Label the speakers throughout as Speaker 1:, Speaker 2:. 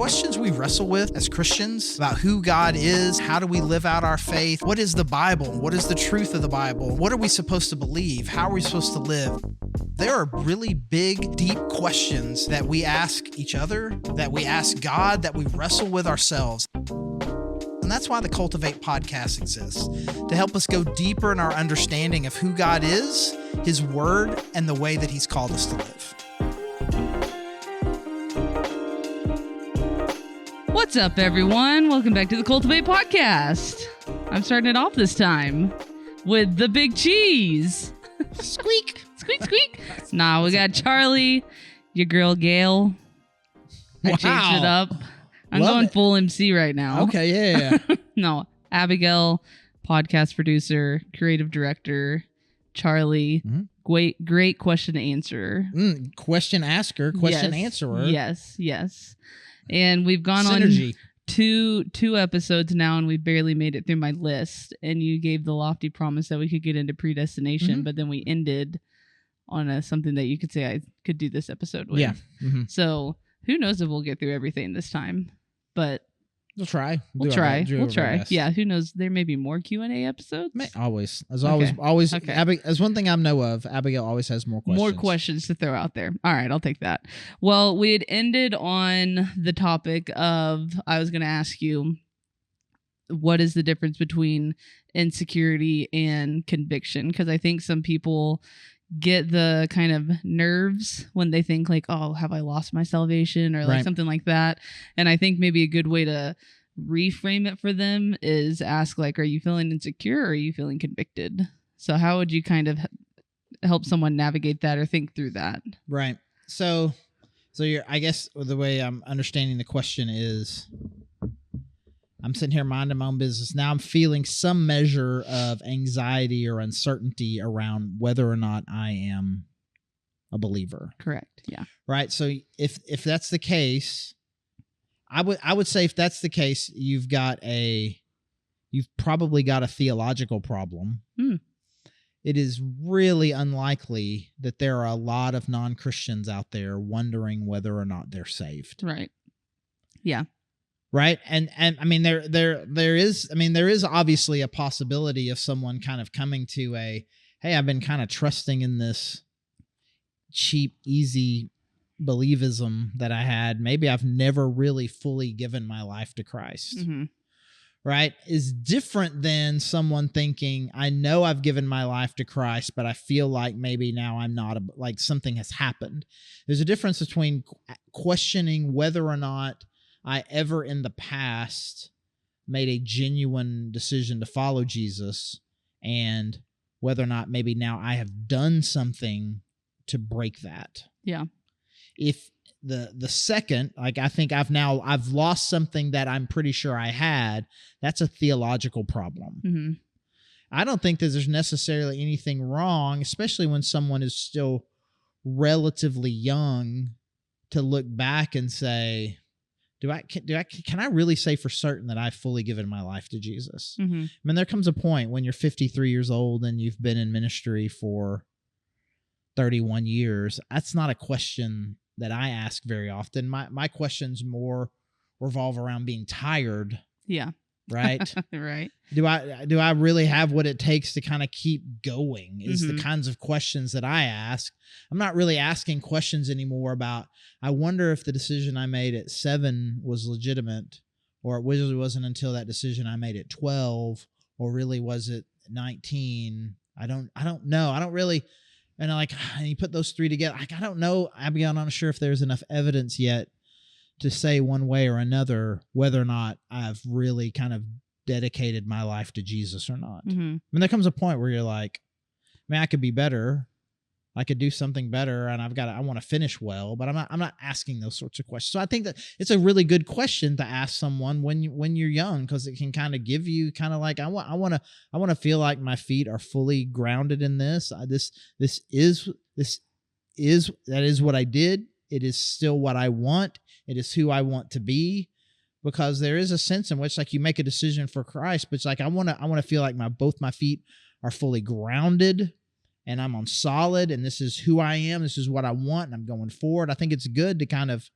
Speaker 1: questions we wrestle with as Christians about who God is, how do we live out our faith, what is the Bible, what is the truth of the Bible, what are we supposed to believe, how are we supposed to live? There are really big, deep questions that we ask each other, that we ask God, that we wrestle with ourselves. And that's why the Cultivate podcast exists, to help us go deeper in our understanding of who God is, His Word, and the way that He's called us to live.
Speaker 2: What's up, everyone? Welcome back to the Cultivate podcast. I'm starting it off this time with the big cheese.
Speaker 1: Squeak.
Speaker 2: Squeak, squeak. Nah, we got Charlie, your girl Gail. I changed it up. I'm going full MC right now.
Speaker 1: Okay, yeah.
Speaker 2: No, Abigail, podcast producer, creative director, Charlie, great question answerer.
Speaker 1: Question asker, question answerer.
Speaker 2: Yes. And we've gone
Speaker 1: Synergy.
Speaker 2: on two episodes now, and we barely made it through my list. And you gave the lofty promise that we could get into predestination, but then we ended on something that you could say I could do this episode with.
Speaker 1: Yeah.
Speaker 2: So who knows if we'll get through everything this time, but
Speaker 1: we'll try.
Speaker 2: We'll try. Yeah, who knows? There may be more Q&A episodes.
Speaker 1: Always.
Speaker 2: Okay.
Speaker 1: As one thing I know of, Abigail always has more questions.
Speaker 2: More questions to throw out there. All right, I'll take that. Well, we had ended on the topic of, I was going to ask you, what is the difference between insecurity and conviction? Because I think some people get the kind of nerves when they think like, oh, have I lost my salvation or like something like that. And I think maybe a good way to reframe it for them is ask like, are you feeling insecure or are you feeling convicted? So how would you kind of help someone navigate that or think through that?
Speaker 1: Right. So I guess the way I'm understanding the question is, I'm sitting here minding my own business. Now I'm feeling some measure of anxiety or uncertainty around whether or not I am a believer.
Speaker 2: Correct. Yeah.
Speaker 1: Right. So if that's the case, I would say if that's the case, you've probably got a theological problem. It is really unlikely that there are a lot of non-Christians out there wondering whether or not they're saved.
Speaker 2: Right. Yeah.
Speaker 1: Right. And I mean, there is obviously a possibility of someone kind of coming to hey, I've been kind of trusting in this cheap, easy believism that I had. Maybe I've never really fully given my life to Christ. Right. Is different than someone thinking, I know I've given my life to Christ, but I feel like maybe now I'm not, like something has happened. There's a difference between questioning whether or not I ever in the past made a genuine decision to follow Jesus and whether or not maybe now I have done something to break that.
Speaker 2: Yeah.
Speaker 1: If the second, like I think I've lost something that I'm pretty sure I had, that's a theological problem. I don't think that there's necessarily anything wrong, especially when someone is still relatively young, to look back and say, can I really say for certain that I've fully given my life to Jesus? I mean, there comes a point when you're 53 years old and you've been in ministry for 31 years. That's not a question that I ask very often. My questions more revolve around being tired.
Speaker 2: Yeah.
Speaker 1: Right.
Speaker 2: Right.
Speaker 1: Do I really have what it takes to kind of keep going is the kinds of questions that I ask. I'm not really asking questions anymore about, I wonder if the decision I made at 7 was legitimate, or it really wasn't until that decision I made at 12, or really was it 19? I don't know. I don't really, and you put those three together. I don't know, Abigail, I'm not sure if there's enough evidence yet to say one way or another whether or not I've really kind of dedicated my life to Jesus or not. I mean, there comes a point where you're like, man, I could be better. I could do something better, and I want to finish well, but I'm not asking those sorts of questions. So I think that it's a really good question to ask someone when you're young, because it can kind of give you kind of like, I want to feel like my feet are fully grounded in this. That is what I did. It is still what I want. It is who I want to be, because there is a sense in which like you make a decision for Christ, but it's like I want to feel like both my feet are fully grounded and I'm on solid, and this is who I am. This is what I want, and I'm going forward. I think it's good to kind of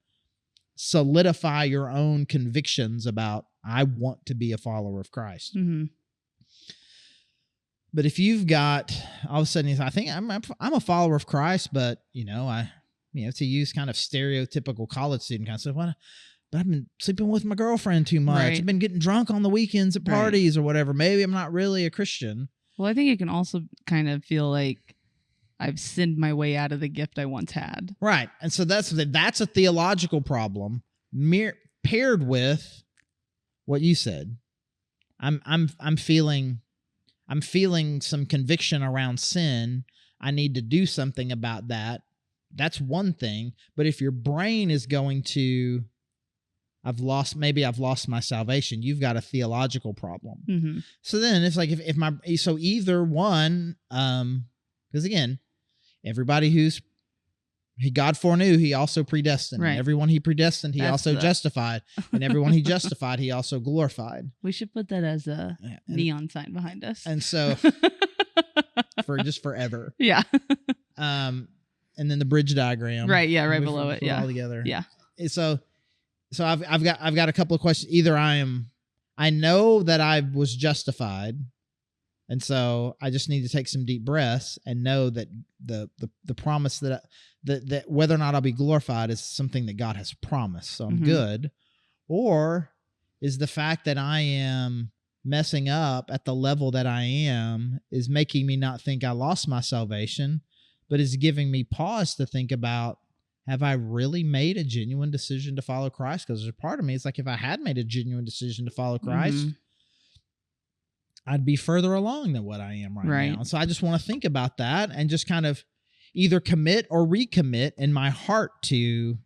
Speaker 1: solidify your own convictions about, I want to be a follower of Christ.
Speaker 2: Mm-hmm.
Speaker 1: But if you've got, all of a sudden, I think I'm a follower of Christ, but, to use kind of stereotypical college student kind of stuff, but I've been sleeping with my girlfriend too much.
Speaker 2: Right.
Speaker 1: I've been getting drunk on the weekends at parties or whatever. Maybe I'm not really a Christian.
Speaker 2: Well, I think it can also kind of feel like I've sinned my way out of the gift I once had.
Speaker 1: Right. And so that's a theological problem paired with what you said. I'm feeling some conviction around sin. I need to do something about that. That's one thing. But if your brain is going to, I've lost my salvation, you've got a theological problem.
Speaker 2: Mm-hmm.
Speaker 1: So then it's like so either one, because again, everybody God foreknew, he also predestined.
Speaker 2: Right.
Speaker 1: And everyone he predestined, he also justified. And everyone he justified, he also glorified.
Speaker 2: We should put that as a neon sign behind us.
Speaker 1: And so for just forever.
Speaker 2: Yeah.
Speaker 1: And then the bridge diagram.
Speaker 2: Right. Yeah. Right below it. Yeah.
Speaker 1: All together.
Speaker 2: Yeah.
Speaker 1: So I've got a couple of questions. Either I know that I was justified, and so I just need to take some deep breaths and know that the promise that whether or not I'll be glorified is something that God has promised. So I'm good. Or is the fact that I am messing up at the level that I am is making me not think I lost my salvation, but is giving me pause to think about, have I really made a genuine decision to follow Christ? Because there's a part of me, it's like if I had made a genuine decision to follow Christ, I'd be further along than what I am right now. And so I just want to think about that and just kind of either commit or recommit in my heart to,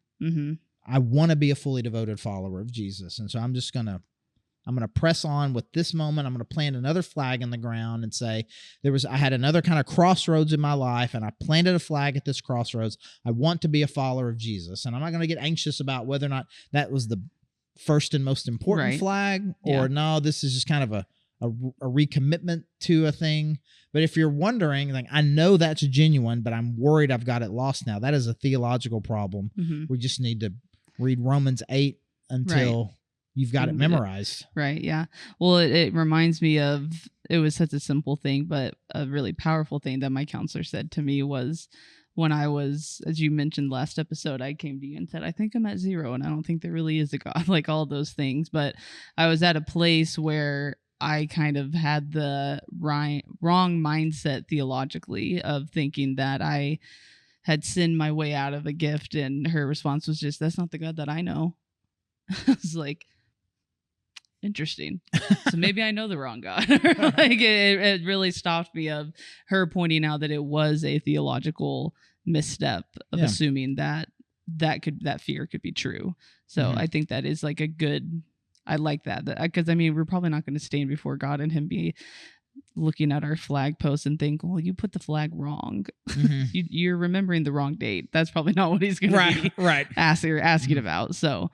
Speaker 1: I want to be a fully devoted follower of Jesus. And so I'm going to press on with this moment. I'm going to plant another flag in the ground and say, I had another kind of crossroads in my life, and I planted a flag at this crossroads. I want to be a follower of Jesus. And I'm not going to get anxious about whether or not that was the first and most important flag, or no, this is just kind of a recommitment to a thing. But if you're wondering, like, I know that's genuine, but I'm worried I've got it lost now, that is a theological problem. We just need to read Romans 8 until you've got it memorized.
Speaker 2: Right. Yeah. Well, it reminds me of, it was such a simple thing, but a really powerful thing that my counselor said to me was when I was, as you mentioned last episode, I came to you and said, I think I'm at 0 and I don't think there really is a God, like all those things. But I was at a place where I kind of had the wrong mindset theologically of thinking that I had sinned my way out of a gift. And her response was just, that's not the God that I know. I was like, interesting. So maybe I know the wrong God. Like it really stopped me of her pointing out that it was a theological misstep of assuming that fear could be true. So I think that is like a good, I like that because I mean, we're probably not going to stand before God and him be looking at our flag posts and think, well, you put the flag wrong. You're remembering the wrong date. That's probably not what he's going to be asking about. So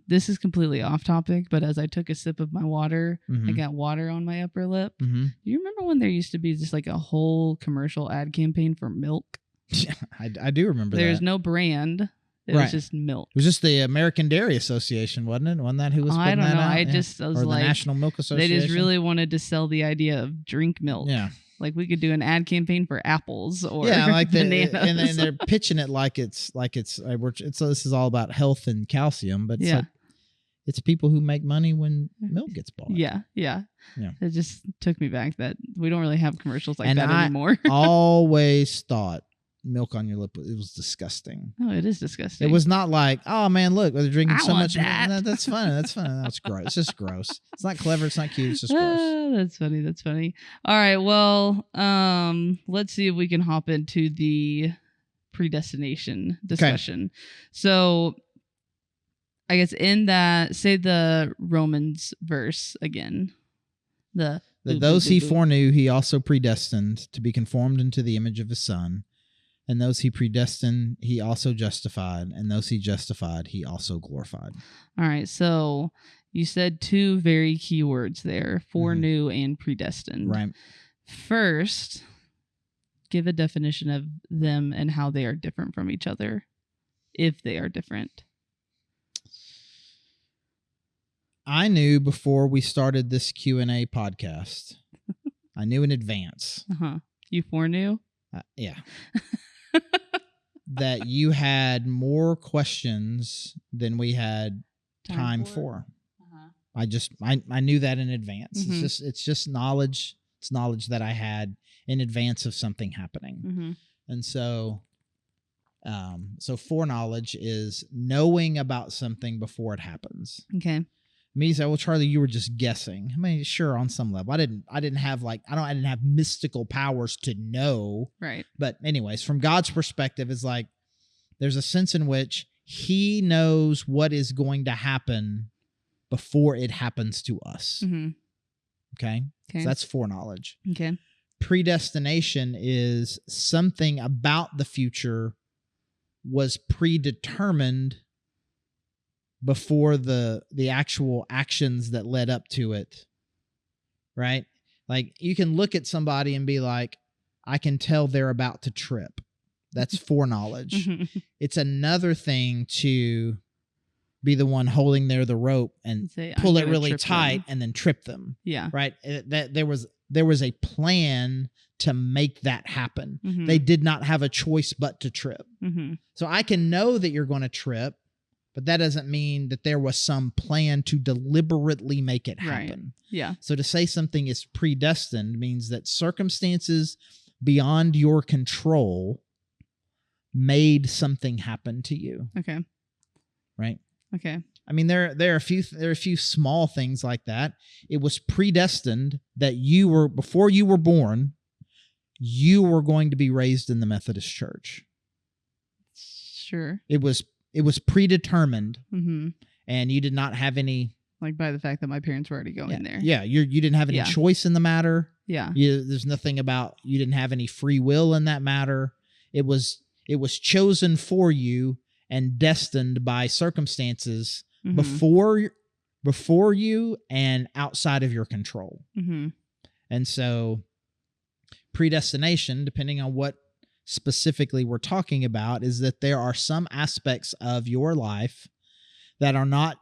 Speaker 2: this is completely off topic, but as I took a sip of my water, I got water on my upper lip. You remember when there used to be just like a whole commercial ad campaign for milk?
Speaker 1: Yeah, I do remember that.
Speaker 2: There's no brand. It was just milk.
Speaker 1: It was just the American Dairy Association, wasn't it? Wasn't that who was putting
Speaker 2: I don't
Speaker 1: that
Speaker 2: know.
Speaker 1: out?
Speaker 2: I just was
Speaker 1: or
Speaker 2: like,
Speaker 1: the National Milk Association.
Speaker 2: They just really wanted to sell the idea of drink milk.
Speaker 1: Yeah.
Speaker 2: Like we could do an ad campaign for apples or
Speaker 1: like
Speaker 2: bananas.
Speaker 1: And they're pitching it like it's so this is all about health and calcium, but it's like it's people who make money when milk gets bought.
Speaker 2: Yeah. It just took me back that we don't really have commercials like that anymore.
Speaker 1: Always thought milk on your lip, it was disgusting.
Speaker 2: Oh, it is disgusting.
Speaker 1: It was not like, oh man, look, they're drinking so much
Speaker 2: that.
Speaker 1: milk. That's fun. That's gross. It's just gross. It's not clever. It's not cute. It's just gross.
Speaker 2: That's funny. All right, well, let's see if we can hop into the predestination discussion. Okay. So I guess in that, say the Romans verse again.
Speaker 1: Those he foreknew, he also predestined to be conformed into the image of his Son. And those he predestined, he also justified. And those he justified, he also glorified.
Speaker 2: All right. So you said two very key words there, foreknew and predestined.
Speaker 1: Right.
Speaker 2: First, give a definition of them and how they are different from each other, if they are different.
Speaker 1: I knew before we started this Q&A podcast. I knew in advance.
Speaker 2: You foreknew?
Speaker 1: Yeah. That you had more questions than we had time for. I knew that in advance. It's just knowledge. It's knowledge that I had in advance of something happening. And so foreknowledge is knowing about something before it happens.
Speaker 2: Okay.
Speaker 1: Me say, well, Charlie, you were just guessing. I mean, sure, on some level. I didn't have mystical powers to know.
Speaker 2: Right.
Speaker 1: But anyways, from God's perspective, it's like there's a sense in which he knows what is going to happen before it happens to us. Okay? So that's foreknowledge.
Speaker 2: Okay.
Speaker 1: Predestination is something about the future was predetermined before the actual actions that led up to it, right? Like you can look at somebody and be like, I can tell they're about to trip. That's foreknowledge. It's another thing to be the one holding the rope and pull it really tight and then trip them.
Speaker 2: Yeah.
Speaker 1: Right? That there was a plan to make that happen. They did not have a choice but to trip. So I can know that you're going to trip, but that doesn't mean that there was some plan to deliberately make it happen.
Speaker 2: Right. Yeah.
Speaker 1: So to say something is predestined means that circumstances beyond your control made something happen to you.
Speaker 2: Okay.
Speaker 1: Right?
Speaker 2: Okay.
Speaker 1: I mean, there are a few small things like that. It was predestined that before you were born, you were going to be raised in the Methodist Church.
Speaker 2: Sure.
Speaker 1: It was predetermined, and you did not have any,
Speaker 2: like, by the fact that my parents were already going there.
Speaker 1: Yeah, you didn't have any choice in the matter.
Speaker 2: Yeah.
Speaker 1: There's nothing about you didn't have any free will in that matter. It was chosen for you and destined by circumstances before you and outside of your control. And so predestination, depending on what specifically we're talking about, is that there are some aspects of your life that are not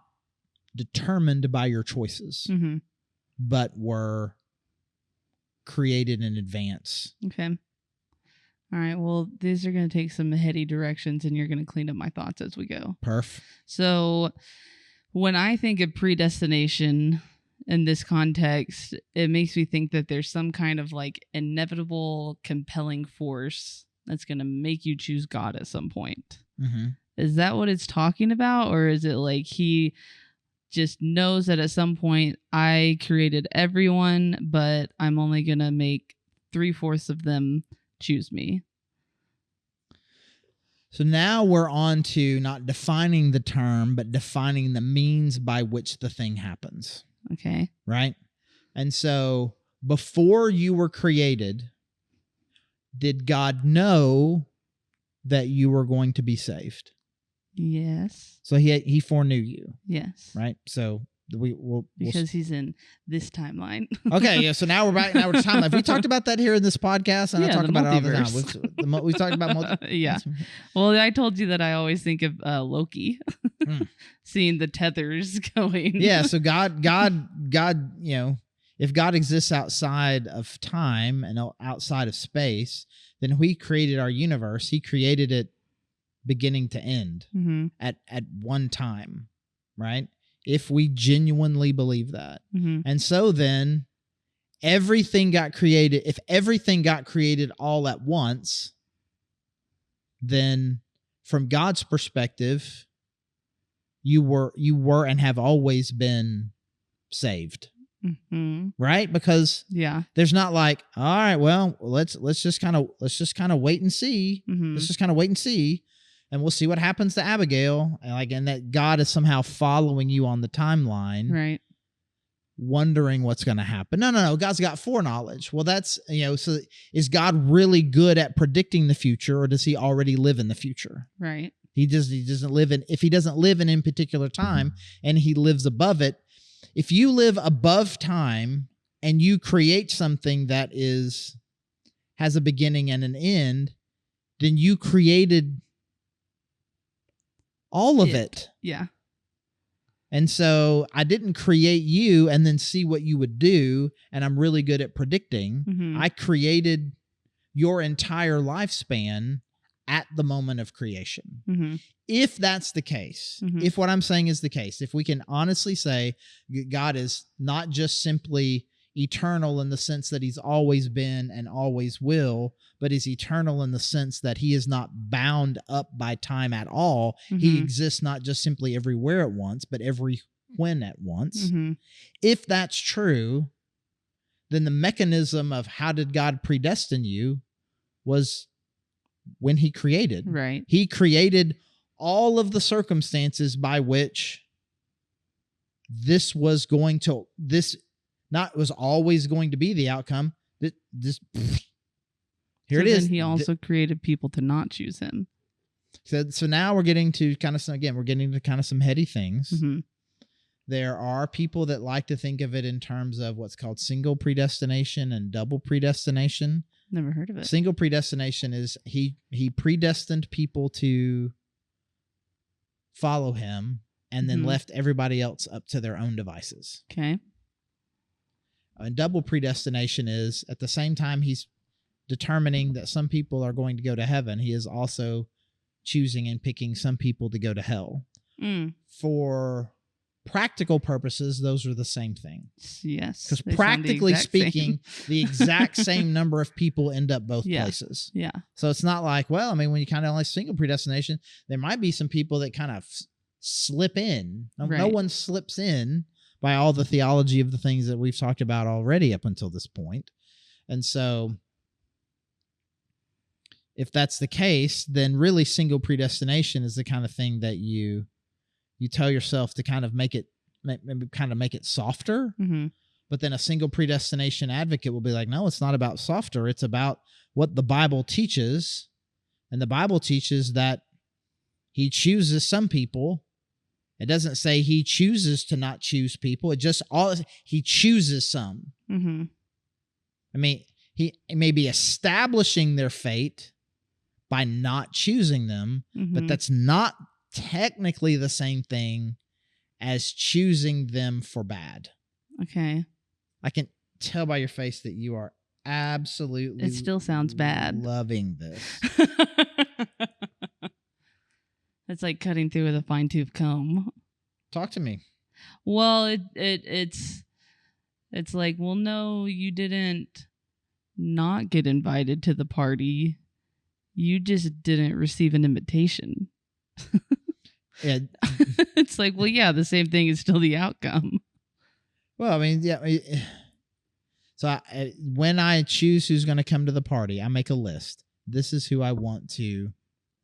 Speaker 1: determined by your choices, but were created in advance.
Speaker 2: Okay. All right. Well, these are going to take some heady directions, and you're going to clean up my thoughts as we go.
Speaker 1: Perf.
Speaker 2: So when I think of predestination in this context, it makes me think that there's some kind of like inevitable, compelling force that's going to make you choose God at some point. Is that what it's talking about? Or is it like he just knows that at some point I created everyone, but I'm only going to make 3/4 of them choose me?
Speaker 1: So now we're on to not defining the term, but defining the means by which the thing happens.
Speaker 2: Okay.
Speaker 1: Right? And so before you were created, did God know that you were going to be saved?
Speaker 2: Yes.
Speaker 1: So he foreknew you.
Speaker 2: Yes.
Speaker 1: Right? So
Speaker 2: because he's in this timeline.
Speaker 1: Okay, yeah. So now we're back. Now we're timeline. We talked about that here in this podcast, and I talk about it all the time. We've talked about multiverse.
Speaker 2: Yeah. Well, I told you that I always think of Loki, seeing the tethers going.
Speaker 1: Yeah. So God, you know, if God exists outside of time and outside of space, then He created our universe. He created it beginning to end at one time, right? If we genuinely believe that. And so then everything got created. If everything got created all at once, then from God's perspective, you were and have always been saved. Right? Because there's not like, all right, well, let's just kind of wait and see. Let's just kind of wait and see. And we'll see what happens to Abigail, and that God is somehow following you on the timeline,
Speaker 2: right?
Speaker 1: Wondering what's going to happen. No. God's got foreknowledge. Well, that's so is God really good at predicting the future, or does He already live in the future?
Speaker 2: Right.
Speaker 1: He doesn't live in. If He doesn't live in particular time, and He lives above it, if you live above time and you create something that has a beginning and an end, then you created all of it.
Speaker 2: Yeah.
Speaker 1: And so I didn't create you and then see what you would do, and I'm really good at predicting.
Speaker 2: Mm-hmm.
Speaker 1: I created your entire lifespan at the moment of creation.
Speaker 2: Mm-hmm.
Speaker 1: If that's the case, if what I'm saying is the case, if we can honestly say God is not just simply eternal in the sense that he's always been and always will, but is eternal in the sense that he is not bound up by time at all. He exists not just simply everywhere at once, but every when at once. If that's true, then the mechanism of how did God predestine you was when he created.
Speaker 2: Right.
Speaker 1: He created all of the circumstances by which this was always going to be the outcome. Here it is.
Speaker 2: Then he also created people to not choose him.
Speaker 1: So now we're getting to kind of some heady things. There are people that like to think of it in terms of what's called single predestination and double predestination.
Speaker 2: Never heard of it.
Speaker 1: Single predestination is he predestined people to follow him and then left everybody else up to their own devices.
Speaker 2: Okay.
Speaker 1: And double predestination is at the same time he's determining that some people are going to go to heaven, he is also choosing and picking some people to go to hell. For practical purposes, those are the same thing.
Speaker 2: Yes.
Speaker 1: Because practically speaking, the exact same number of people end up both places.
Speaker 2: Yeah.
Speaker 1: So it's not like, well, I mean, when you kind of like single predestination, there might be some people that kind of slip in. No one slips in by all the theology of the things that we've talked about already up until this point. And so if that's the case, then really single predestination is the kind of thing that you tell yourself to kind of make it softer. But then a single predestination advocate will be like, no, it's not about softer. It's about what the Bible teaches. And the Bible teaches that he chooses some people. It doesn't say he chooses to not choose people. He chooses some. I mean, he may be establishing their fate by not choosing them, but that's not technically the same thing as choosing them for bad.
Speaker 2: Okay.
Speaker 1: I can tell by your face that you are absolutely
Speaker 2: it still sounds bad.
Speaker 1: Loving this.
Speaker 2: It's like cutting through with a fine-tooth comb.
Speaker 1: Talk to me.
Speaker 2: Well, it's like, well, no, you didn't not get invited to the party. You just didn't receive an invitation.
Speaker 1: Yeah.
Speaker 2: It's like, well, yeah, the same thing is still the outcome.
Speaker 1: Well, I mean, yeah. So when I choose who's going to come to the party, I make a list. This is who I want to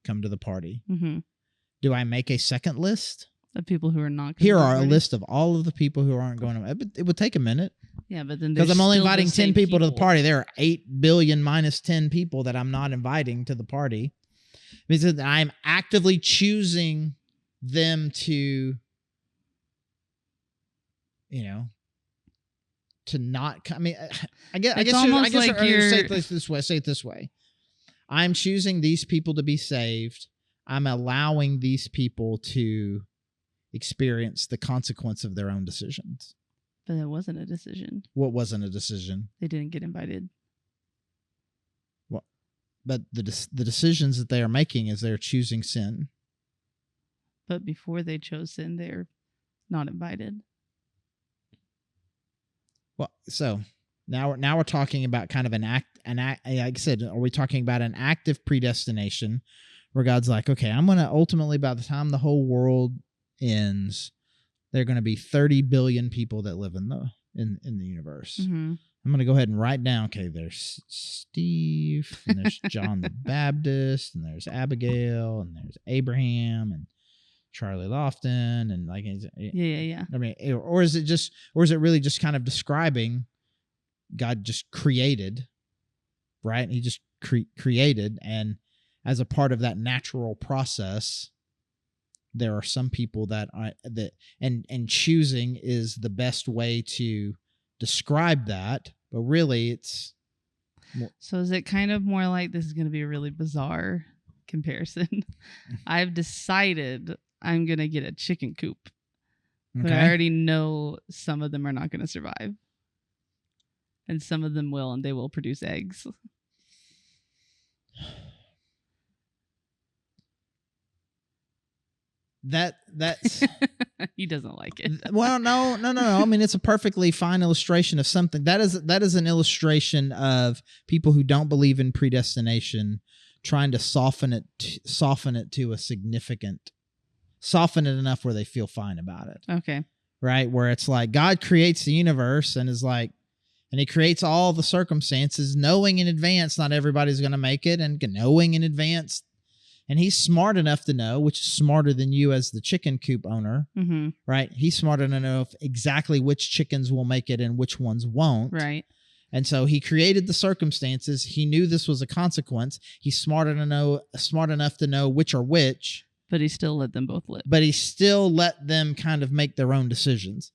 Speaker 1: come to the party. Do I make a second list?
Speaker 2: Of people who are not
Speaker 1: Here are a list of all of the people who aren't going to. It would take a minute.
Speaker 2: Yeah, but then
Speaker 1: because I'm only inviting 10 people to the party. There are 8 billion minus 10 people that I'm not inviting to the party. Because I'm actively choosing them to, to not. I mean, I guess say it this way. I'm choosing these people to be saved. I'm allowing these people to experience the consequence of their own decisions.
Speaker 2: But it wasn't a decision.
Speaker 1: What wasn't a decision?
Speaker 2: They didn't get invited.
Speaker 1: Well, but the decisions that they are making is they're choosing sin.
Speaker 2: But before they chose sin, they're not invited.
Speaker 1: Well, so now we're talking about kind of an act. Like I said, are we talking about an active predestination where God's like, okay, I'm going to ultimately, by the time the whole world ends, there are going to be 30 billion people that live in the universe. I'm going to go ahead and write down, okay, there's Steve, and there's John the Baptist, and there's Abigail, and there's Abraham, and Charlie Lofton, and like,
Speaker 2: yeah.
Speaker 1: I mean, or is it really just kind of describing God just created, right? He just created, and as a part of that natural process, there are some people that choosing is the best way to describe that, but really it's more.
Speaker 2: So is it kind of more like, this is going to be a really bizarre comparison. I've decided I'm going to get a chicken coop, But I already know some of them are not going to survive. And some of them will, and they will produce eggs.
Speaker 1: That's
Speaker 2: he doesn't like it.
Speaker 1: Well, no. I mean, it's a perfectly fine illustration of something. That is an illustration of people who don't believe in predestination trying to soften it to a significant, soften it enough where they feel fine about it.
Speaker 2: Okay.
Speaker 1: Right? Where it's like God creates the universe and is like, and he creates all the circumstances, knowing in advance not everybody's going to make it, and knowing in advance. And he's smart enough to know, which is smarter than you as the chicken coop owner, right? He's smart enough to know exactly which chickens will make it and which ones won't.
Speaker 2: Right.
Speaker 1: And so he created the circumstances. He knew this was a consequence. He's smart enough to know which are which.
Speaker 2: But he still let them both live.
Speaker 1: But he still let them kind of make their own decisions.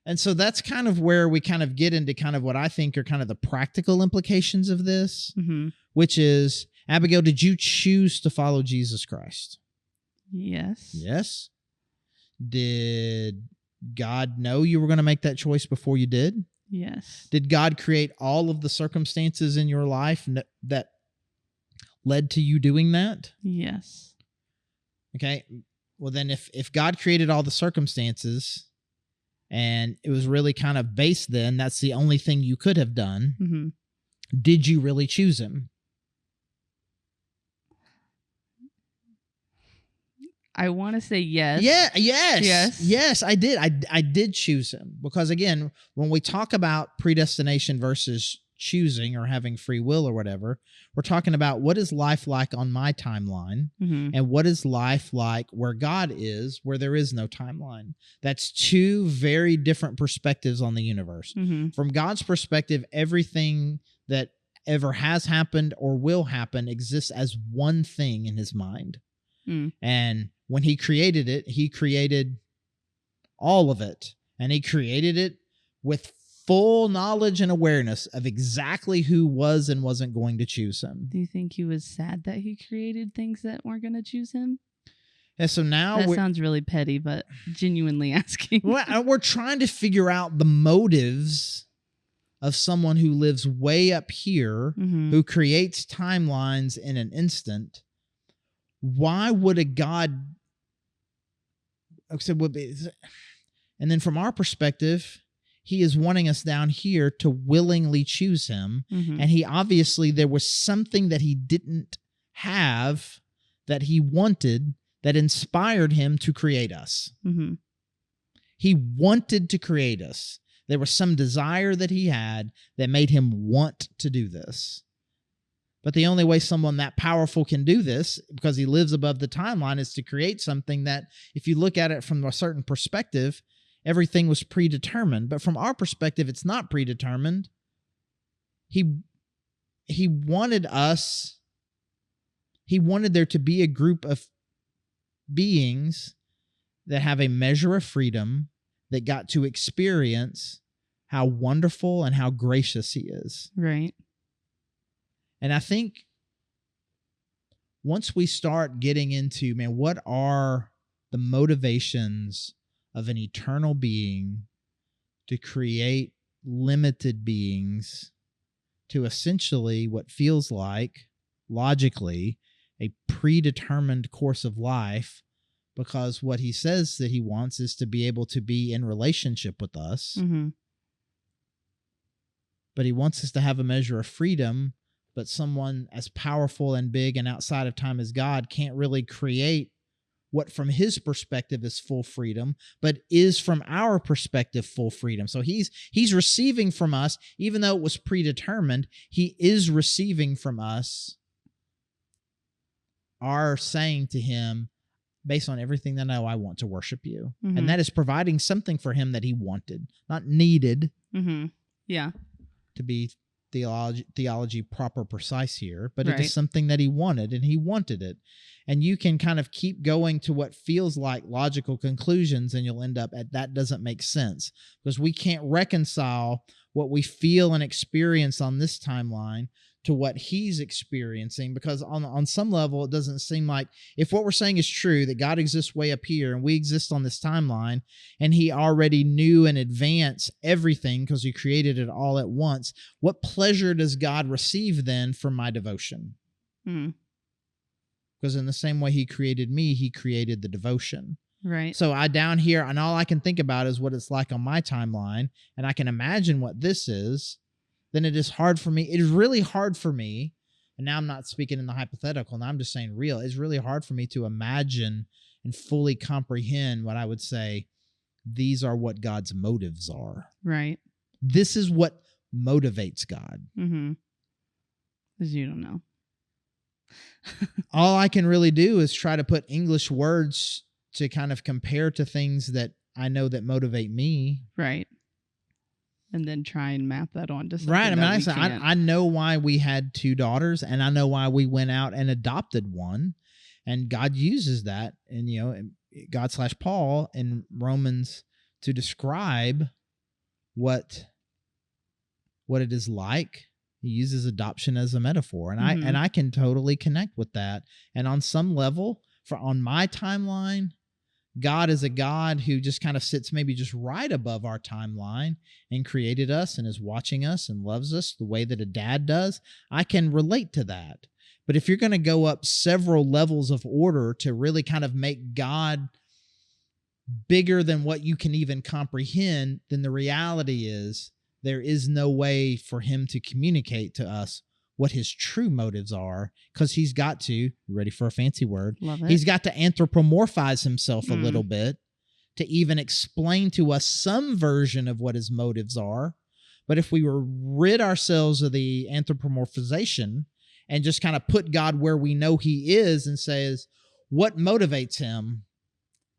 Speaker 1: And so that's kind of where we kind of get into kind of what I think are kind of the practical implications of this, which is, Abigail, did you choose to follow Jesus Christ?
Speaker 2: Yes.
Speaker 1: Yes. Did God know you were going to make that choice before you did?
Speaker 2: Yes.
Speaker 1: Did God create all of the circumstances in your life that led to you doing that?
Speaker 2: Yes.
Speaker 1: Okay. Well, then if God created all the circumstances and it was really kind of based then, that's the only thing you could have done. Did you really choose him?
Speaker 2: I want to say yes.
Speaker 1: Yes, I did. I did choose him because, again, when we talk about predestination versus choosing or having free will or whatever, we're talking about what is life like on my timeline and what is life like where God is, where there is no timeline. That's two very different perspectives on the universe. From God's perspective, everything that ever has happened or will happen exists as one thing in his mind. And when he created it, he created all of it. And he created it with full knowledge and awareness of exactly who was and wasn't going to choose him.
Speaker 2: Do you think he was sad that he created things that weren't going to choose him?
Speaker 1: And so now
Speaker 2: that sounds really petty, but genuinely asking.
Speaker 1: We're trying to figure out the motives of someone who lives way up here, who creates timelines in an instant. Why would a God... And then from our perspective, he is wanting us down here to willingly choose him. And he obviously, there was something that he didn't have that he wanted that inspired him to create us. He wanted to create us. There was some desire that he had that made him want to do this. But the only way someone that powerful can do this, because he lives above the timeline, is to create something that, if you look at it from a certain perspective, everything was predetermined. But from our perspective, it's not predetermined. He wanted us, he wanted there to be a group of beings that have a measure of freedom that got to experience how wonderful and how gracious he is.
Speaker 2: Right.
Speaker 1: And I think once we start getting into, man, what are the motivations of an eternal being to create limited beings to essentially what feels like, logically, a predetermined course of life, because what he says that he wants is to be able to be in relationship with us. But he wants us to have a measure of freedom. But someone as powerful and big and outside of time as God can't really create what from his perspective is full freedom, but is from our perspective full freedom. So he's receiving from us, even though it was predetermined, he is receiving from us our saying to him, based on everything that I know, I want to worship you. And that is providing something for him that he wanted, not needed.
Speaker 2: Yeah.
Speaker 1: To be theology proper precise here, but it is something that he wanted, and he wanted it. And you can kind of keep going to what feels like logical conclusions, and you'll end up at that doesn't make sense, because we can't reconcile what we feel and experience on this timeline to what he's experiencing, because on some level, it doesn't seem like, if what we're saying is true, that God exists way up here and we exist on this timeline, and he already knew in advance everything because he created it all at once, what pleasure does God receive then from my devotion? Because in the same way he created me, he created the devotion.
Speaker 2: Right.
Speaker 1: So I down here, and all I can think about is what it's like on my timeline, and I can imagine what this is. Then it is hard for me. It is really hard for me, and now I'm not speaking in the hypothetical, and I'm just saying real. It's really hard for me to imagine and fully comprehend what I would say these are what God's motives are.
Speaker 2: Right.
Speaker 1: This is what motivates God.
Speaker 2: Because you don't know.
Speaker 1: All I can really do is try to put English words to kind of compare to things that I know that motivate me.
Speaker 2: Right. And then try and map that onto something.
Speaker 1: Right. I know why we had 2 daughters, and I know why we went out and adopted one. And God uses that, and God/Paul in Romans to describe what it is like. He uses adoption as a metaphor, and I can totally connect with that. And on some level, on my timeline, God is a God who just kind of sits maybe just right above our timeline and created us and is watching us and loves us the way that a dad does. I can relate to that. But if you're going to go up several levels of order to really kind of make God bigger than what you can even comprehend, then the reality is there is no way for him to communicate to us what his true motives are, because he's got to, you ready for a fancy word?
Speaker 2: Love it.
Speaker 1: He's got to anthropomorphize himself a little bit to even explain to us some version of what his motives are. But if we were rid ourselves of the anthropomorphization and just kind of put God where we know he is and says, what motivates him?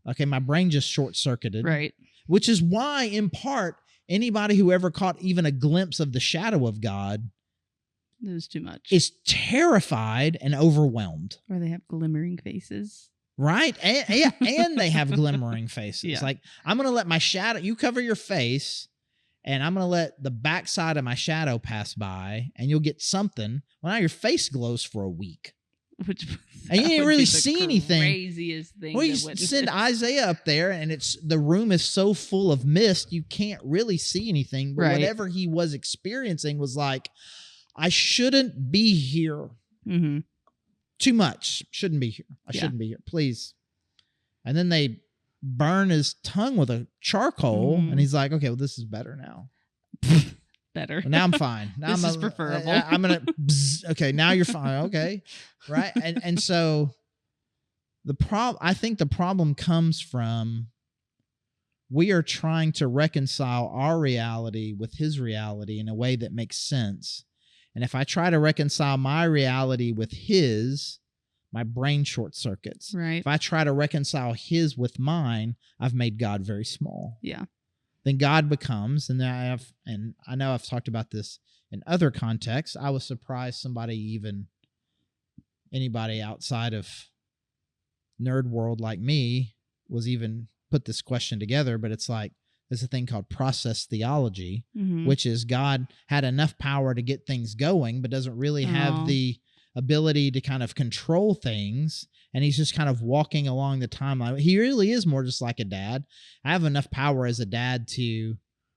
Speaker 1: Okay, my brain just short-circuited.
Speaker 2: Right.
Speaker 1: Which is why, in part, anybody who ever caught even a glimpse of the shadow of God
Speaker 2: it was too much.
Speaker 1: Is terrified and overwhelmed.
Speaker 2: Or they have glimmering faces.
Speaker 1: Right? And they have glimmering faces.
Speaker 2: Yeah.
Speaker 1: Like, I'm going to let my shadow, you cover your face, and I'm going to let the backside of my shadow pass by, and you'll get something. Well, now your face glows for a week.
Speaker 2: Which
Speaker 1: and you didn't really see anything.
Speaker 2: Craziest thing.
Speaker 1: Well, you send Isaiah up there, and the room is so full of mist, you can't really see anything. But whatever he was experiencing was like, I shouldn't be here. Too much. Shouldn't be here. I shouldn't be here. Please. And then they burn his tongue with a charcoal, and he's like, okay, well, this is better now.
Speaker 2: Better.
Speaker 1: Well, now I'm fine. Now
Speaker 2: this is preferable.
Speaker 1: I'm going to, okay, now you're fine. Okay. Right. And so I think the problem comes from we are trying to reconcile our reality with his reality in a way that makes sense. And if I try to reconcile my reality with his, my brain short circuits.
Speaker 2: Right.
Speaker 1: If I try to reconcile his with mine, I've made God very small.
Speaker 2: Yeah.
Speaker 1: Then God becomes, and I know I've talked about this in other contexts. I was surprised anybody outside of nerd world like me was even put this question together, but it's like, there's a thing called process theology, which is God had enough power to get things going, but doesn't really have the ability to kind of control things. And he's just kind of walking along the timeline. He really is more just like a dad. I have enough power as a dad to,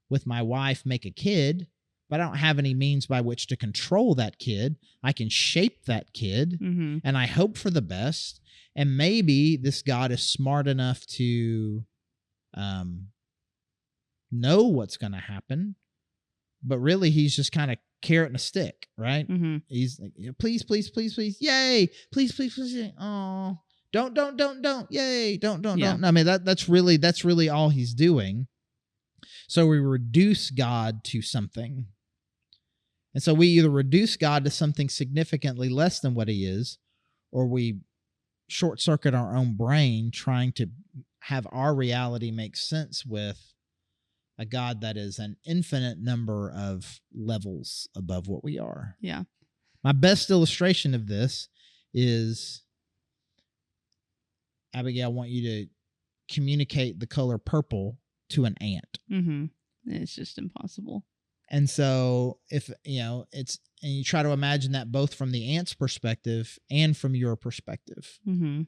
Speaker 1: with my wife, make a kid, but I don't have any means by which to control that kid. I can shape that kid, and I hope for the best. And maybe this God is smart enough to know what's going to happen, but really he's just kind of carrot and a stick, right? He's like, please, please, please, please, yay, please, please, please, oh, don't, yay, don't. I mean, that's really all he's doing. So we reduce God to something, and so we either reduce God to something significantly less than what he is, or we short circuit our own brain trying to have our reality make sense with a God that is an infinite number of levels above what we are.
Speaker 2: Yeah.
Speaker 1: My best illustration of this is, Abigail, I want you to communicate the color purple to an ant.
Speaker 2: It's just impossible.
Speaker 1: And so if, it's, and you try to imagine that both from the ant's perspective and from your perspective.
Speaker 2: Mm-hmm.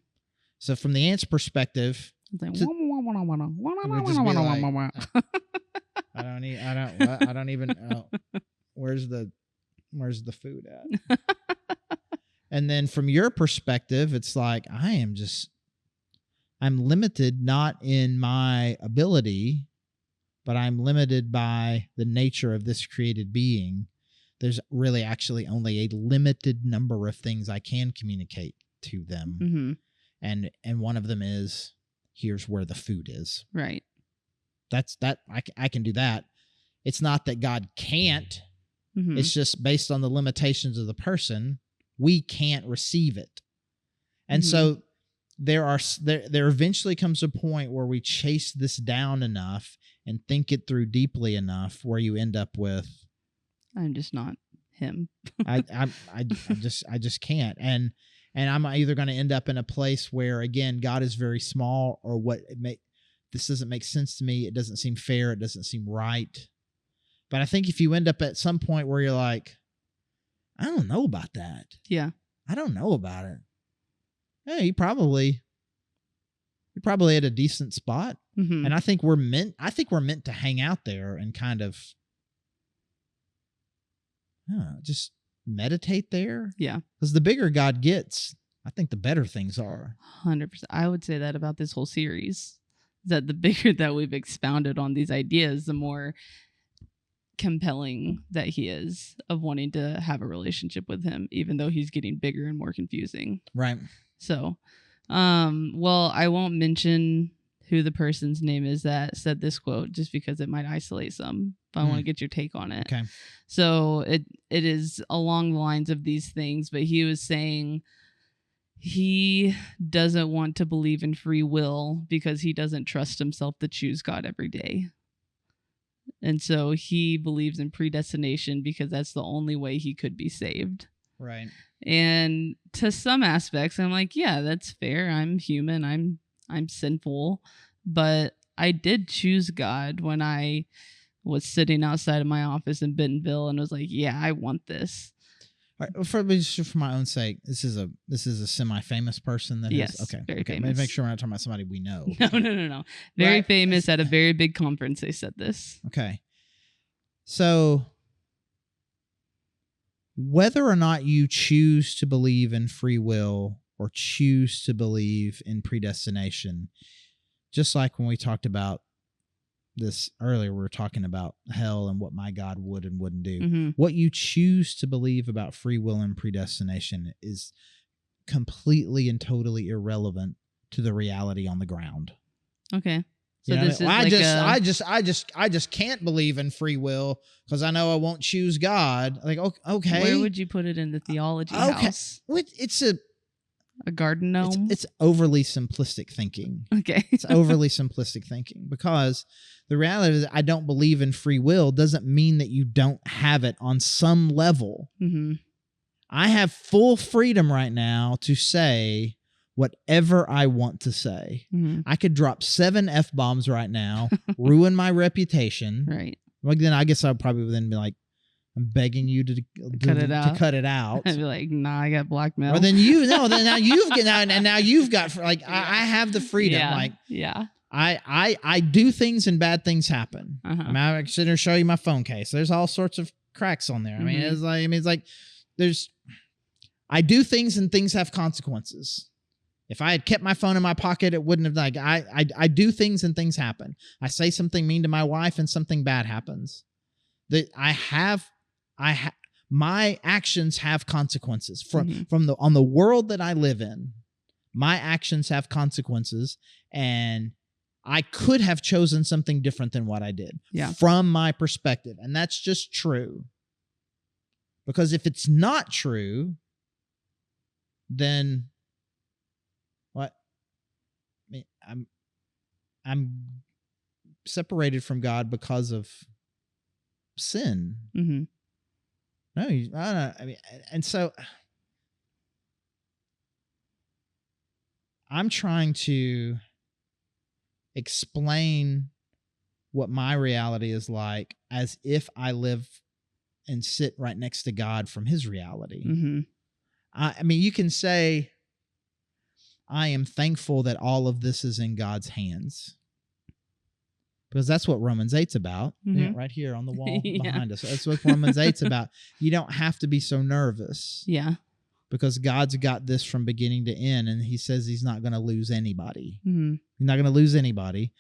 Speaker 1: So from the ant's perspective,
Speaker 2: It's like,
Speaker 1: it would just be like, I don't even, where's the food at? And then from your perspective, it's like, I'm limited not in my ability, but I'm limited by the nature of this created being. There's really actually only a limited number of things I can communicate to them.
Speaker 2: Mm-hmm.
Speaker 1: And one of them is, here's where the food is.
Speaker 2: Right.
Speaker 1: I can do that. It's not that God can't.
Speaker 2: Mm-hmm.
Speaker 1: It's just based on the limitations of the person, we can't receive it. And so there eventually comes a point where we chase this down enough and think it through deeply enough where you end up with,
Speaker 2: I'm just not him.
Speaker 1: I just can't. And I'm either going to end up in a place where, again, God is very small, or this doesn't make sense to me. It doesn't seem fair. It doesn't seem right. But I think if you end up at some point where you're like, I don't know about that.
Speaker 2: Yeah.
Speaker 1: I don't know about it. Hey, you're probably at a decent spot.
Speaker 2: Mm-hmm.
Speaker 1: And I think we're meant to hang out there and kind of just meditate there.
Speaker 2: Yeah.
Speaker 1: Because the bigger God gets, I think the better things are.
Speaker 2: 100%. I would say that about this whole series, that the bigger that we've expounded on these ideas, the more compelling that he is of wanting to have a relationship with him, even though he's getting bigger and more confusing.
Speaker 1: Right.
Speaker 2: So, well, I won't mention who the person's name is that said this quote, just because it might isolate some. But I want to get your take on it.
Speaker 1: Okay.
Speaker 2: So it is along the lines of these things, but he was saying he doesn't want to believe in free will because he doesn't trust himself to choose God every day. And so he believes in predestination because that's the only way he could be saved.
Speaker 1: Right.
Speaker 2: And to some aspects, I'm like, yeah, that's fair. I'm human. I'm sinful. But I did choose God when I was sitting outside of my office in Bentonville and was like, yeah, I want this.
Speaker 1: All right, for my own sake, this is a semi-famous person that
Speaker 2: yes,
Speaker 1: is okay.
Speaker 2: Very
Speaker 1: okay,
Speaker 2: famous.
Speaker 1: make sure we're not talking about somebody we know.
Speaker 2: No. Very
Speaker 1: right.
Speaker 2: famous at a very big conference. They said this.
Speaker 1: Okay, so whether or not you choose to believe in free will or choose to believe in predestination, just like when we talked about this earlier, we were talking about hell and what my God would and wouldn't do.
Speaker 2: Mm-hmm.
Speaker 1: What you choose to believe about free will and predestination is completely and totally irrelevant to the reality on the ground.
Speaker 2: Okay. So
Speaker 1: You know
Speaker 2: this
Speaker 1: what I
Speaker 2: is
Speaker 1: mean? I just can't believe in free will because I know I won't choose God. Like, okay.
Speaker 2: Where would you put it in the theology house?
Speaker 1: It's
Speaker 2: a garden gnome?
Speaker 1: It's overly simplistic thinking.
Speaker 2: Okay.
Speaker 1: It's overly simplistic thinking because the reality is I don't believe in free will doesn't mean that you don't have it on some level.
Speaker 2: Mm-hmm.
Speaker 1: I have full freedom right now to say whatever I want to say.
Speaker 2: Mm-hmm.
Speaker 1: I could drop 7 F-bombs right now, ruin my reputation.
Speaker 2: Right.
Speaker 1: Well, then I guess I would probably then be like, I'm begging you to cut it out.
Speaker 2: I'd be like, nah, I got blackmail.
Speaker 1: Or then now you've got like I have the freedom.
Speaker 2: Yeah.
Speaker 1: Like
Speaker 2: yeah.
Speaker 1: I do things and bad things happen.
Speaker 2: Uh-huh.
Speaker 1: I mean, I can sit here and show you my phone case. There's all sorts of cracks on there. I mean, it's like I do things and things have consequences. If I had kept my phone in my pocket, it wouldn't have I do things and things happen. I say something mean to my wife and something bad happens. My actions have consequences on the world that I live in. My actions have consequences, and I could have chosen something different than what I did from my perspective. And that's just true. Because if it's not true, then what? I mean, I'm separated from God because of sin.
Speaker 2: Mm-hmm.
Speaker 1: No, I don't know. I mean, and so I'm trying to explain what my reality is like as if I live and sit right next to God from his reality.
Speaker 2: Mm-hmm.
Speaker 1: I mean, you can say, I am thankful that all of this is in God's hands. Because that's what Romans 8's about.
Speaker 2: Mm-hmm.
Speaker 1: Right here on the wall behind us. That's what Romans 8's about. You don't have to be so nervous.
Speaker 2: Yeah.
Speaker 1: Because God's got this from beginning to end, and he says he's not going to lose anybody.
Speaker 2: Mm-hmm.
Speaker 1: He's not going to lose anybody.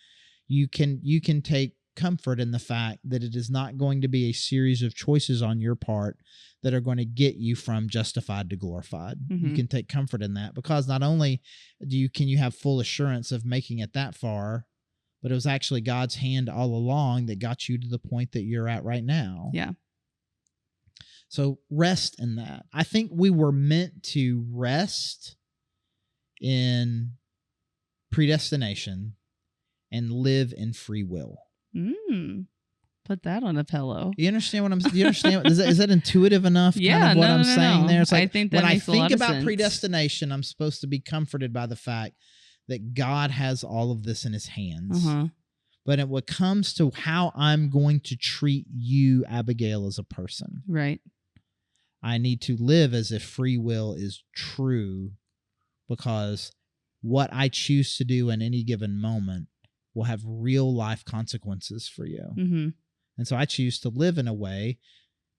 Speaker 1: You can take comfort in the fact that it is not going to be a series of choices on your part that are going to get you from justified to glorified.
Speaker 2: Mm-hmm.
Speaker 1: You can take comfort in that, because not only can you have full assurance of making it that far, but it was actually God's hand all along that got you to the point that you're at right now.
Speaker 2: Yeah.
Speaker 1: So rest in that. I think we were meant to rest in predestination and live in free will.
Speaker 2: Put that on a pillow.
Speaker 1: You understand what I'm? You understand? Is that intuitive enough?
Speaker 2: Yeah,
Speaker 1: kind of what I'm saying there. It's like,
Speaker 2: I think that
Speaker 1: when
Speaker 2: makes
Speaker 1: I
Speaker 2: a lot
Speaker 1: think
Speaker 2: of
Speaker 1: about
Speaker 2: sense.
Speaker 1: predestination, I'm supposed to be comforted by the fact that God has all of this in his hands. But when it comes to how I'm going to treat you, Abigail, as a person,
Speaker 2: right?
Speaker 1: I need to live as if free will is true, because what I choose to do in any given moment will have real life consequences for you.
Speaker 2: Mm-hmm.
Speaker 1: And so I choose to live in a way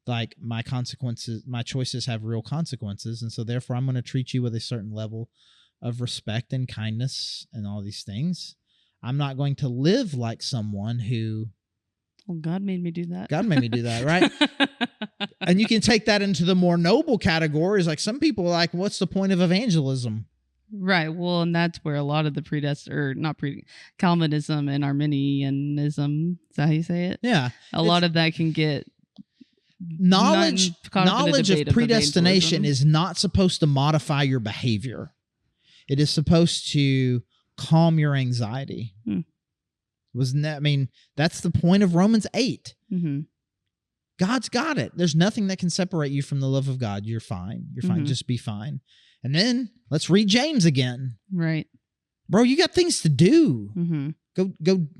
Speaker 1: like my choices have real consequences. And so therefore I'm going to treat you with a certain level of respect and kindness and all these things. I'm not going to live like someone who...
Speaker 2: Well, God made me do that.
Speaker 1: God made me do that, right? And you can take that into the more noble categories. Like some people are like, what's the point of evangelism?
Speaker 2: Right. Well, and that's where a lot of the Calvinism and Arminianism, is that how you say it?
Speaker 1: Yeah.
Speaker 2: A lot of that can get...
Speaker 1: Knowledge of predestination is not supposed to modify your behavior. It is supposed to calm your anxiety. Wasn't that? I mean, that's the point of Romans 8.
Speaker 2: Mm-hmm.
Speaker 1: God's got it. There's nothing that can separate you from the love of God. You're fine. You're fine.
Speaker 2: Mm-hmm.
Speaker 1: Just be fine. And then let's read James again.
Speaker 2: Right.
Speaker 1: Bro, you got things to do.
Speaker 2: Mm-hmm.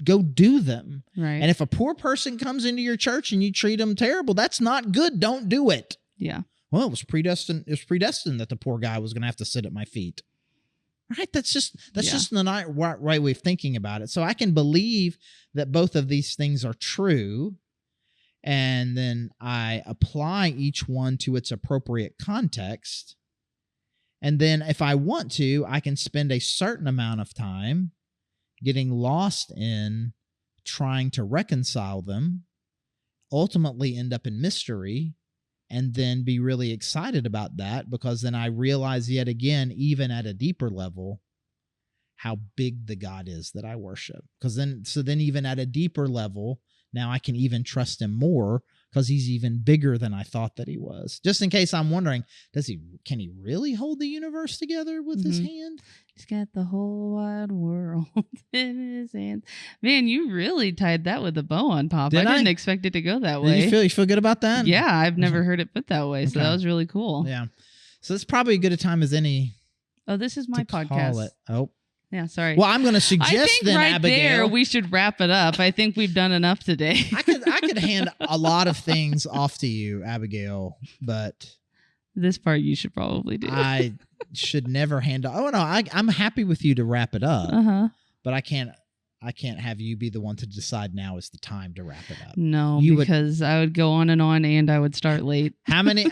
Speaker 1: Go do them.
Speaker 2: Right.
Speaker 1: And if a poor person comes into your church and you treat them terrible, that's not good. Don't do it.
Speaker 2: Yeah.
Speaker 1: Well, it was predestined that the poor guy was going to have to sit at my feet. Right? That's just the right way of thinking about it. So I can believe that both of these things are true, and then I apply each one to its appropriate context. And then if I want to, I can spend a certain amount of time getting lost in trying to reconcile them, ultimately end up in mystery, and then be really excited about that, because then I realize yet again, even at a deeper level, how big the God is that I worship. Then even at a deeper level, now I can even trust him more, because he's even bigger than I thought that he was. Just in case I'm wondering, can he really hold the universe together with his hand?
Speaker 2: He's got the whole wide world in his hands. Man, you really tied that with a bow on, Pop. I didn't expect it to go that way.
Speaker 1: You feel good about that?
Speaker 2: Yeah, I've never heard it put that way, so that was really cool.
Speaker 1: Yeah. So it's probably as good a time as any.
Speaker 2: Oh, this is my podcast.
Speaker 1: Oh.
Speaker 2: Yeah, sorry.
Speaker 1: Well, I'm going to suggest then, Abigail.
Speaker 2: There we should wrap it up. I think we've done enough today.
Speaker 1: I could hand a lot of things off to you, Abigail, but
Speaker 2: this part you should probably do.
Speaker 1: I should never hand. Oh no, I'm happy with you to wrap it up, but I can't have you be the one to decide now is the time to wrap it up.
Speaker 2: No, because I would go on, and I would start late. How many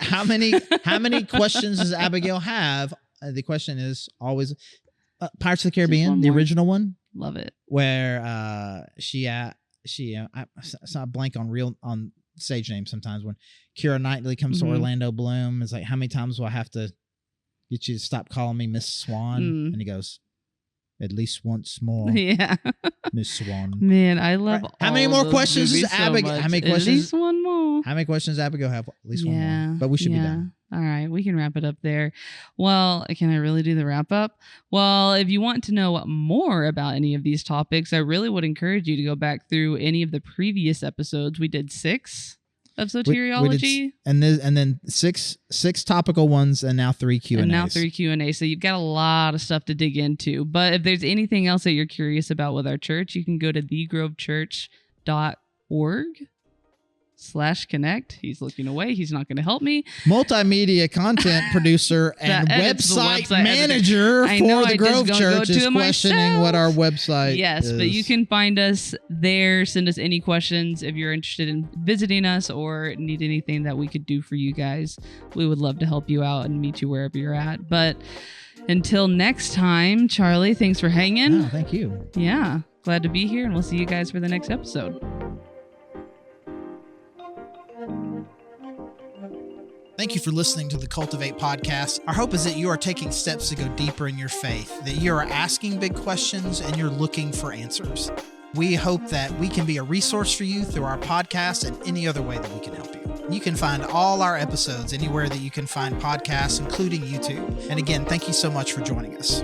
Speaker 1: questions does Abigail have? The question is always. Pirates of the Caribbean, the original one.
Speaker 2: Love it.
Speaker 1: Where I blank on stage names sometimes. When Keira Knightley comes to Orlando Bloom, it's like, how many times will I have to get you to stop calling me Miss Swan? And he goes, at least once more. Yeah. Miss Swan.
Speaker 2: Man, I love
Speaker 1: how many more questions is Abigail?
Speaker 2: So
Speaker 1: how many questions?
Speaker 2: At least one more.
Speaker 1: How many questions does Abigail have? At least one more. But we should be done.
Speaker 2: All right, we can wrap it up there. Well, can I really do the wrap up? Well, if you want to know more about any of these topics, I really would encourage you to go back through any of the previous episodes. We did 6 of soteriology,
Speaker 1: and then six topical ones, and now 3 Q&As.
Speaker 2: And now 3 Q&A. So you've got a lot of stuff to dig into. But if there's anything else that you're curious about with our church, you can go to thegrovechurch.com cultivate.org/connect. He's looking away. He's not going to help me.
Speaker 1: Multimedia content producer and website manager for the Grove Church is questioning what our website is.
Speaker 2: Yes, but you can find us there. Send us any questions if you're interested in visiting us or need anything that we could do for you guys. We would love to help you out and meet you wherever you're at. But until next time, Charlie, thanks for hanging.
Speaker 1: Oh, thank you.
Speaker 2: Yeah, glad to be here, and we'll see you guys for the next episode.
Speaker 1: Thank you for listening to the Cultivate podcast. Our hope is that you are taking steps to go deeper in your faith, that you are asking big questions and you're looking for answers. We hope that we can be a resource for you through our podcast and any other way that we can help you. You can find all our episodes anywhere that you can find podcasts, including YouTube. And again, thank you so much for joining us.